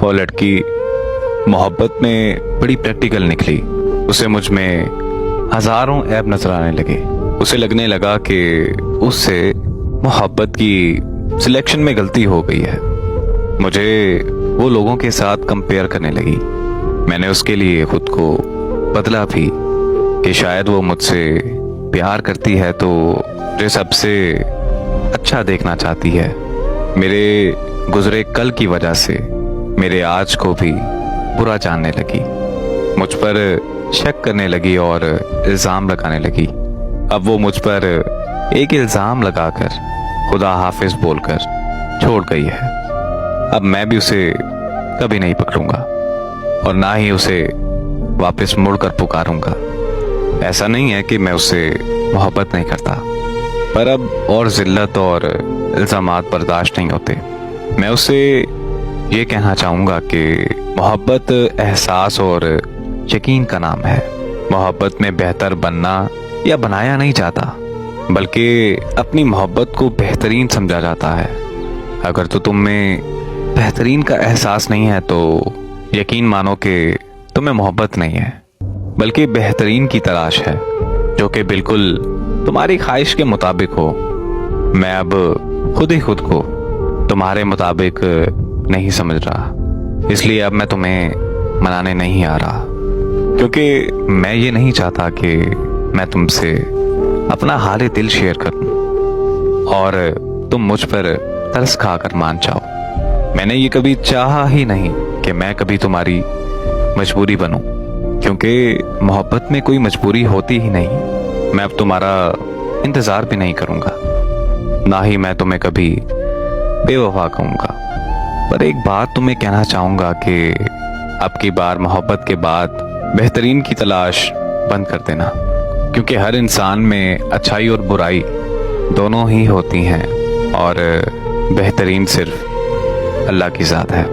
वो लड़की मोहब्बत में बड़ी प्रैक्टिकल निकली। उसे मुझ में हजारों ऐब नजर आने लगे। उसे लगने लगा कि उससे मोहब्बत की सिलेक्शन में गलती हो गई है। मुझे वो लोगों के साथ कंपेयर करने लगी। मैंने उसके लिए खुद को बदला भी कि शायद वो मुझसे प्यार करती है तो मुझे सबसे अच्छा देखना चाहती है। मेरे गुजरे कल की वजह से मेरे आज को भी बुरा जानने लगी, मुझ पर शक करने लगी और इल्ज़ाम लगाने लगी। अब वो मुझ पर एक इल्ज़ाम लगाकर खुदा हाफिज बोलकर छोड़ गई है। अब मैं भी उसे कभी नहीं पकड़ूंगा और ना ही उसे वापस मुड़कर पुकारूंगा। ऐसा नहीं है कि मैं उससे मोहब्बत नहीं करता, पर अब और जिल्लत और इल्ज़ामात बर्दाश्त नहीं होते। मैं उससे ये कहना चाहूँगा कि मोहब्बत एहसास और यकीन का नाम है। मोहब्बत में बेहतर बनना या बनाया नहीं जाता, बल्कि अपनी मोहब्बत को बेहतरीन समझा जाता है। अगर तो तुम में बेहतरीन का एहसास नहीं है तो यकीन मानो कि तुम्हें मोहब्बत नहीं है, बल्कि बेहतरीन की तलाश है जो कि बिल्कुल तुम्हारी ख्वाहिश के मुताबिक हो। मैं अब खुद ही खुद को तुम्हारे मुताबिक नहीं समझ रहा, इसलिए अब मैं तुम्हें मनाने नहीं आ रहा, क्योंकि मैं ये नहीं चाहता कि मैं तुमसे अपना हाल दिल शेयर करूं और तुम मुझ पर तरस खाकर मान जाओ। मैंने ये कभी चाहा ही नहीं कि मैं कभी तुम्हारी मजबूरी बनूं, क्योंकि मोहब्बत में कोई मजबूरी होती ही नहीं। मैं अब तुम्हारा इंतज़ार भी नहीं करूंगा, ना ही मैं तुम्हें कभी बेवफा कहूँगा। पर एक बात तुम्हें कहना चाहूँगा कि अब की बार मोहब्बत के बाद बेहतरीन की तलाश बंद कर देना, क्योंकि हर इंसान में अच्छाई और बुराई दोनों ही होती हैं और बेहतरीन सिर्फ अल्लाह की ज़ात है।